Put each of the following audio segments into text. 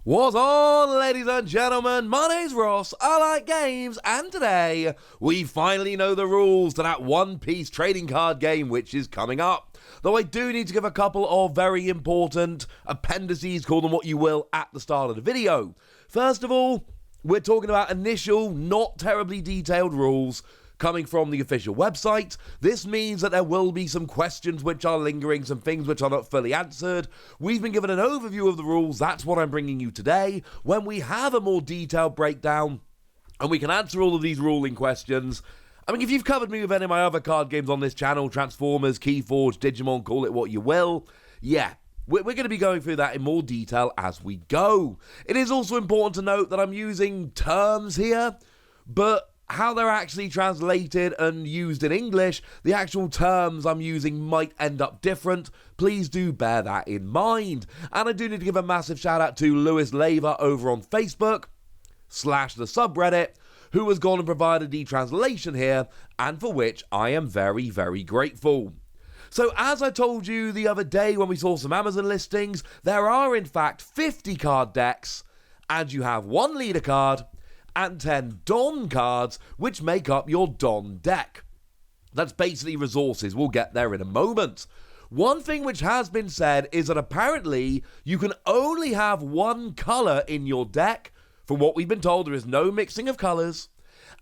What's on, ladies and gentlemen? My name's Ross, I like games, and today we finally know the rules to that One Piece trading card game which is coming up. Though I do need to give a couple of very important appendices, call them what you will, at the start of the video. First of all, we're talking about initial, not terribly detailed rules coming from the official website. This means that there will be some questions which are lingering, some things which are not fully answered. We've been given an overview of the rules, that's what I'm bringing you today. When we have a more detailed breakdown, and we can answer all of these ruling questions. I mean, if you've covered me with any of my other card games on this channel, Transformers, Keyforge, Digimon, call it what you will, yeah, we're going to be going through that in more detail as we go. It is also important to note that I'm using terms here, but how they're actually translated and used in English, the actual terms I'm using might end up different. Please do bear that in mind. And I do need to give a massive shout out to Lewis Laver over on Facebook, / the subreddit, who has gone and provided the translation here, and for which I am very, very grateful. So as I told you the other day when we saw some Amazon listings, there are in fact 50 card decks, and you have one leader card, and 10 Don cards, which make up your Don deck. That's basically resources, we'll get there in a moment. One thing which has been said is that apparently you can only have one colour in your deck. From what we've been told, there is no mixing of colours.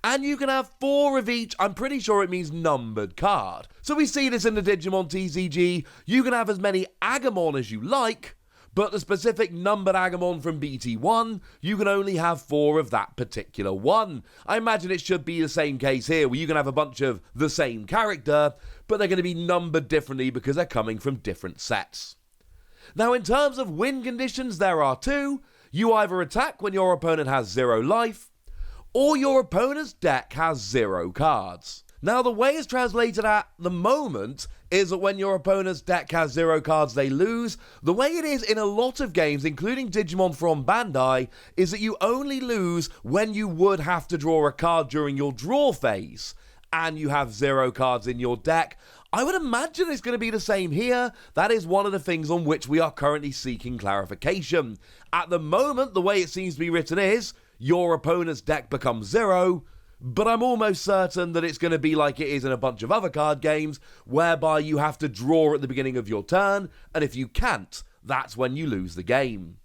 And you can have 4 of each, I'm pretty sure it means numbered card. So we see this in the Digimon TCG, you can have as many Agamon as you like, but the specific numbered Agamon from BT1, you can only have 4 of that particular one. I imagine it should be the same case here, where you can have a bunch of the same character, but they're going to be numbered differently because they're coming from different sets. Now, in terms of win conditions, there are 2. You either attack when your opponent has 0 life, or your opponent's deck has 0 cards. Now, the way it's translated at the moment is that when your opponent's deck has 0 cards, they lose. The way it is in a lot of games, including Digimon from Bandai, is that you only lose when you would have to draw a card during your draw phase, and you have 0 cards in your deck. I would imagine it's going to be the same here. That is one of the things on which we are currently seeking clarification. At the moment, the way it seems to be written is, your opponent's deck becomes 0, but I'm almost certain that it's going to be like it is in a bunch of other card games, whereby you have to draw at the beginning of your turn, and if you can't, that's when you lose the game.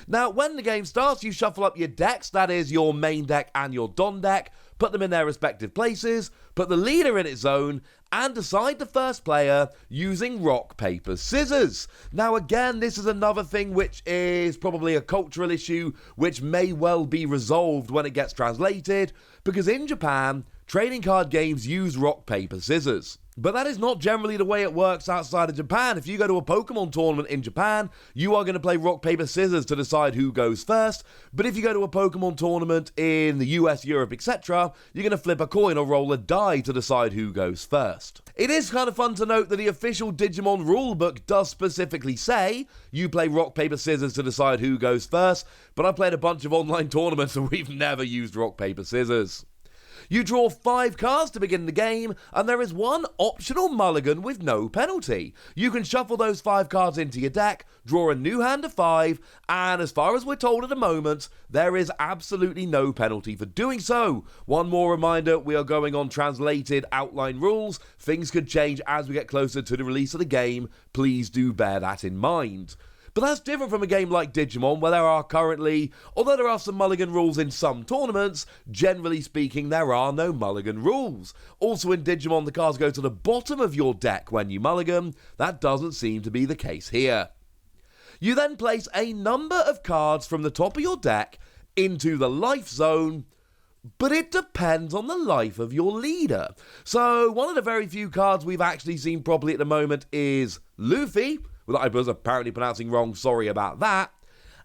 Now, when the game starts, you shuffle up your decks, that is your main deck and your Don deck, put them in their respective places, put the leader in its zone, and decide the first player using rock, paper, scissors. Now again, this is another thing which is probably a cultural issue which may well be resolved when it gets translated, because in Japan, trading card games use rock, paper, scissors. But that is not generally the way it works outside of Japan. If you go to a Pokemon tournament in Japan, you are going to play rock, paper, scissors to decide who goes first. But if you go to a Pokemon tournament in the US, Europe, etc., you're going to flip a coin or roll a die to decide who goes first. It is kind of fun to note that the official Digimon rulebook does specifically say you play rock, paper, scissors to decide who goes first, but I've played a bunch of online tournaments and we've never used rock, paper, scissors. You draw 5 cards to begin the game, and there is one optional mulligan with no penalty. You can shuffle those 5 cards into your deck, draw a new hand of 5, and as far as we're told at the moment, there is absolutely no penalty for doing so. One more reminder, we are going on translated outline rules. Things could change as we get closer to the release of the game. Please do bear that in mind. But that's different from a game like Digimon, where there are currently, although there are some mulligan rules in some tournaments, generally speaking there are no mulligan rules. Also in Digimon, the cards go to the bottom of your deck when you mulligan. That doesn't seem to be the case here. You then place a number of cards from the top of your deck into the life zone, but it depends on the life of your leader. So one of the very few cards we've actually seen properly at the moment is Luffy, that I was apparently pronouncing wrong, sorry about that.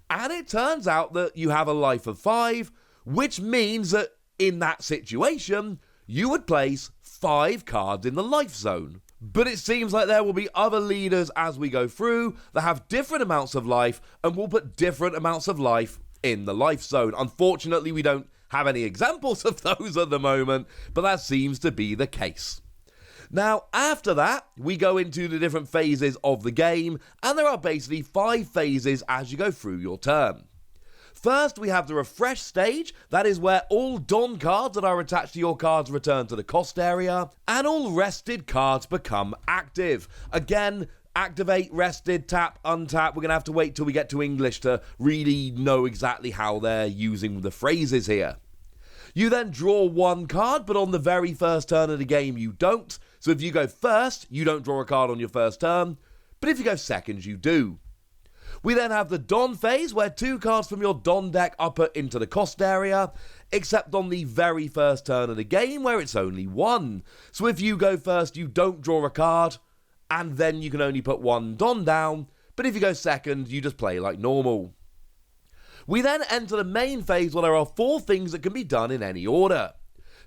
And it turns out that you have a life of 5, which means that in that situation, you would place 5 cards in the life zone. But it seems like there will be other leaders as we go through that have different amounts of life and will put different amounts of life in the life zone. Unfortunately, we don't have any examples of those at the moment, but that seems to be the case. Now, after that, we go into the different phases of the game, and there are basically 5 phases as you go through your turn. First, we have the refresh stage. That is where all Don cards that are attached to your cards return to the cost area, and all rested cards become active. Again, activate, rested, tap, untap. We're going to have to wait till we get to English to really know exactly how they're using the phrases here. You then draw one card, but on the very first turn of the game, you don't. So if you go first, you don't draw a card on your first turn, but if you go second, you do. We then have the Don phase, where 2 cards from your Don deck are put into the cost area, except on the very first turn of the game, where it's only 1. So if you go first, you don't draw a card, and then you can only put 1 Don down, but if you go second, you just play like normal. We then enter the main phase, where there are 4 things that can be done in any order.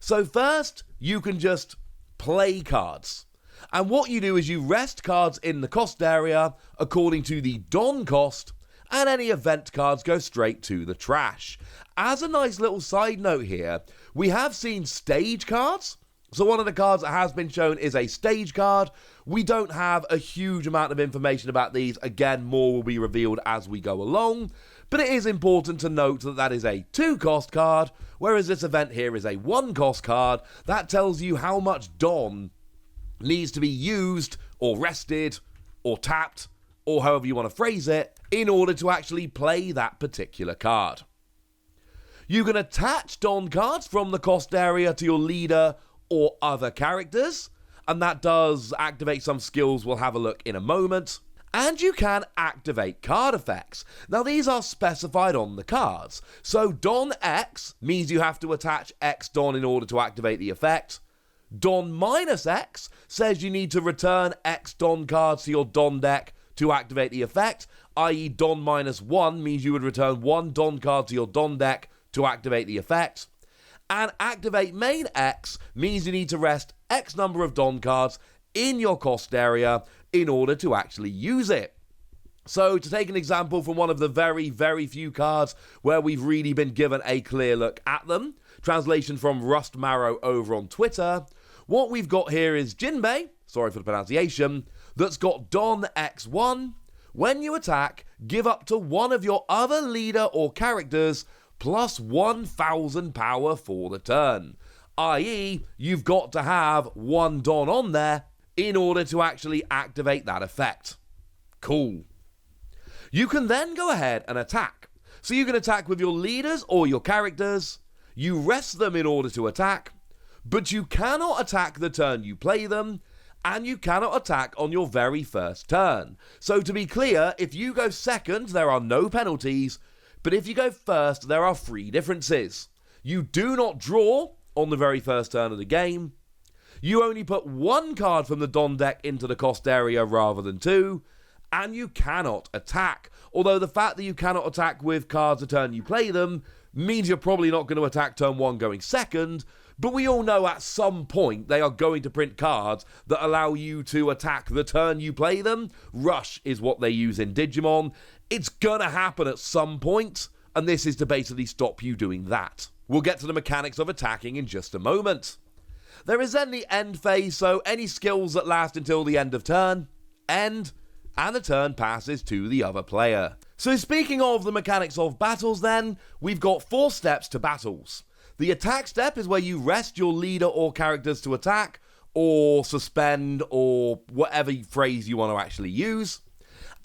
So first, you can just play cards. And what you do is you rest cards in the cost area according to the Don cost, and any event cards go straight to the trash. As a nice little side note here, we have seen stage cards. So one of the cards that has been shown is a stage card. We don't have a huge amount of information about these. Again, more will be revealed as we go along. But it is important to note that that is a 2 cost card, whereas this event here is a 1 cost card. That tells you how much Don needs to be used, or rested, or tapped, or however you want to phrase it, in order to actually play that particular card. You can attach Don cards from the cost area to your leader or other characters, and that does activate some skills we'll have a look in a moment. And you can activate card effects. Now these are specified on the cards. So Don X means you have to attach X Don in order to activate the effect. Don minus X says you need to return X Don cards to your Don deck to activate the effect, i.e. Don minus 1 means you would return 1 Don card to your Don deck to activate the effect. And activate main X means you need to rest X number of Don cards in your cost area in order to actually use it. So to take an example from one of the very, very few cards where we've really been given a clear look at them, translation from Rust Marrow over on Twitter, what we've got here is Jinbei, sorry for the pronunciation, that's got Don X1. When you attack, give up to one of your other leader or characters plus 1,000 power for the turn. I.e., you've got to have 1 Don on there in order to actually activate that effect. Cool. You can then go ahead and attack. So you can attack with your leaders or your characters. You rest them in order to attack, but you cannot attack the turn you play them, and you cannot attack on your very first turn. So to be clear, if you go second, there are no penalties, but if you go first, there are 3 differences. You do not draw on the very first turn of the game. You only put 1 card from the Don deck into the cost area rather than 2, and you cannot attack. Although the fact that you cannot attack with cards the turn you play them means you're probably not going to attack turn 1 going second, but we all know at some point they are going to print cards that allow you to attack the turn you play them. Rush is what they use in Digimon. It's gonna happen at some point, and this is to basically stop you doing that. We'll get to the mechanics of attacking in just a moment. There is then the end phase, so any skills that last until the end of turn, end, and the turn passes to the other player. So speaking of the mechanics of battles then, we've got 4 steps to battles. The attack step is where you rest your leader or characters to attack, or suspend, or whatever phrase you want to actually use.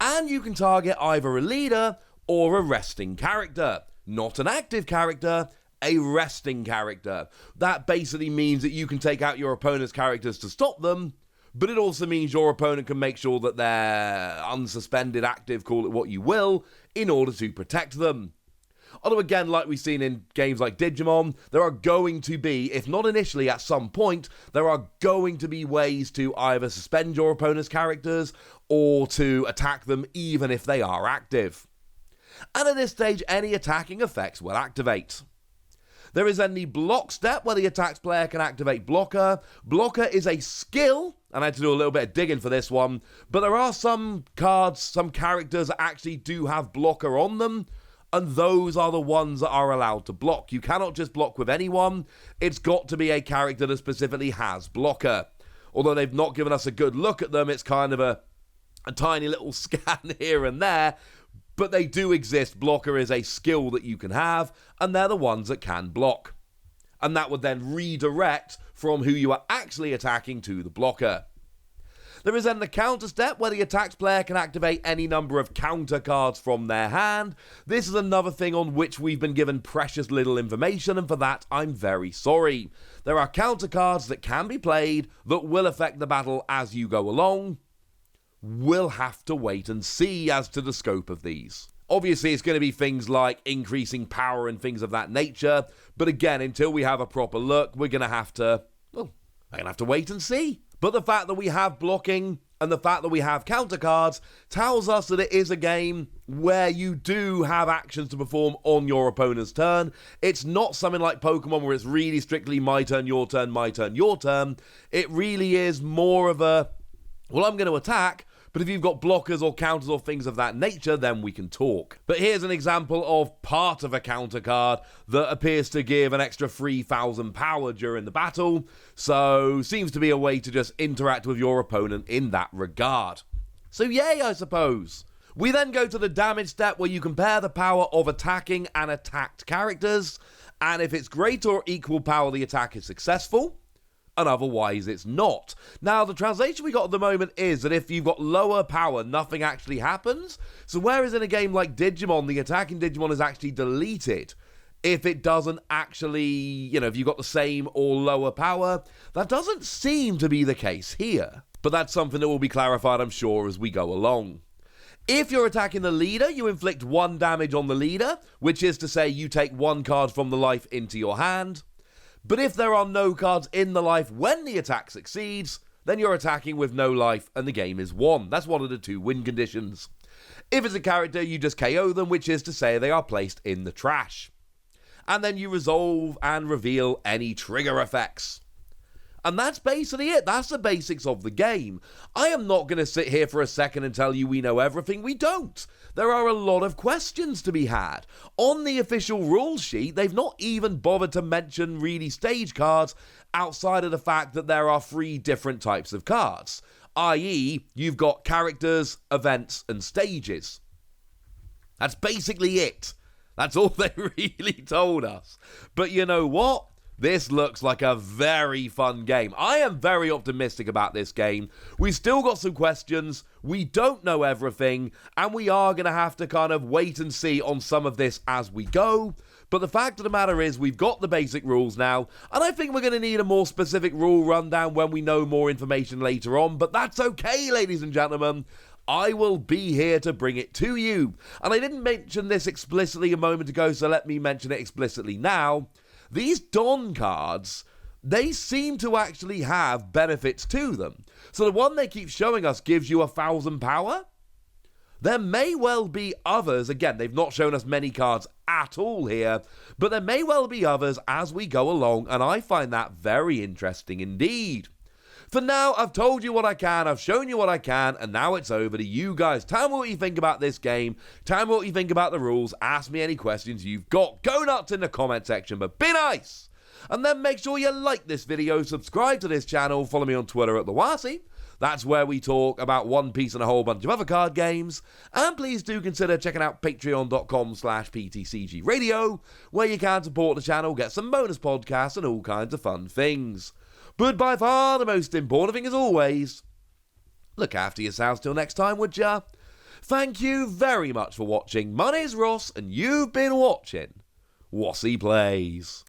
And you can target either a leader or a resting character. Not an active character, a resting character. That basically means that you can take out your opponent's characters to stop them, but it also means your opponent can make sure that they're unsuspended, active, call it what you will, in order to protect them. Although again, like we've seen in games like Digimon, there are going to be, if not initially at some point, there are going to be ways to either suspend your opponent's characters or to attack them even if they are active. And at this stage, any attacking effects will activate. There is then the block step where the attacked player can activate Blocker. Blocker is a skill, and I had to do a little bit of digging for this one, but there are some cards, some characters that actually do have Blocker on them, and those are the ones that are allowed to block. You cannot just block with anyone. It's got to be a character that specifically has Blocker. Although they've not given us a good look at them, it's kind of a tiny little scan here and there. but they do exist. Blocker is a skill that you can have, and they're the ones that can block. And that would then redirect from who you are actually attacking to the blocker. There is then the counter step where the attacked player can activate any number of counter cards from their hand. This is another thing on which we've been given precious little information, and for that I'm very sorry. There are counter cards that can be played that will affect the battle as you go along. We'll have to wait and see as to the scope of these. Obviously, it's going to be things like increasing power and things of that nature, but again, until we have a proper look, we're going to have to wait and see. But the fact that we have blocking and the fact that we have counter cards tells us that it is a game where you do have actions to perform on your opponent's turn. It's not something like Pokemon where it's really strictly my turn, your turn, my turn, your turn. It really is more of a, well, I'm going to attack, but if you've got blockers or counters or things of that nature, then we can talk. But here's an example of part of a counter card that appears to give an extra 3,000 power during the battle, so seems to be a way to just interact with your opponent in that regard. So yay, I suppose. We then go to the damage step where you compare the power of attacking and attacked characters, and if it's greater or equal power, the attack is successful, and otherwise it's not. Now, the translation we got at the moment is that if you've got lower power, nothing actually happens. So whereas in a game like Digimon, the attacking Digimon is actually deleted if it doesn't actually, if you've got the same or lower power, that doesn't seem to be the case here. But that's something that will be clarified, I'm sure, as we go along. If you're attacking the leader, you inflict 1 damage on the leader, which is to say you take 1 card from the life into your hand. But if there are no cards in the life when the attack succeeds, then you're attacking with no life and the game is won. That's one of the 2 win conditions. If it's a character, you just KO them, which is to say they are placed in the trash. And then you resolve and reveal any trigger effects. And that's basically it. That's the basics of the game. I am not going to sit here for a second and tell you we know everything. We don't. There are a lot of questions to be had. On the official rule sheet, they've not even bothered to mention really stage cards outside of the fact that there are 3 different types of cards. I.e., you've got characters, events, and stages. That's basically it. That's all they really told us. But you know what? This looks like a very fun game. I am very optimistic about this game. We've still got some questions. We don't know everything. And we are going to have to kind of wait and see on some of this as we go. But the fact of the matter is we've got the basic rules now. And I think we're going to need a more specific rule rundown when we know more information later on. But that's okay, ladies and gentlemen. I will be here to bring it to you. And I didn't mention this explicitly a moment ago, so let me mention it explicitly now. These Don cards, they seem to actually have benefits to them. So the one they keep showing us gives you 1,000 power. There may well be others. Again, they've not shown us many cards at all here, but there may well be others as we go along, and I find that very interesting indeed. For now, I've told you what I can, I've shown you what I can, and now it's over to you guys. Tell me what you think about this game. Tell me what you think about the rules. Ask me any questions you've got. Go nuts in the comment section, but be nice. And then make sure you like this video, subscribe to this channel, follow me on Twitter at TheWasi. That's where we talk about One Piece and a whole bunch of other card games. And please do consider checking out patreon.com/PTCG Radio, where you can support the channel, get some bonus podcasts, and all kinds of fun things. But by far the most important thing as always, look after yourselves till next time, would ya? Thank you very much for watching. My name's Ross, and you've been watching Wassy Plays.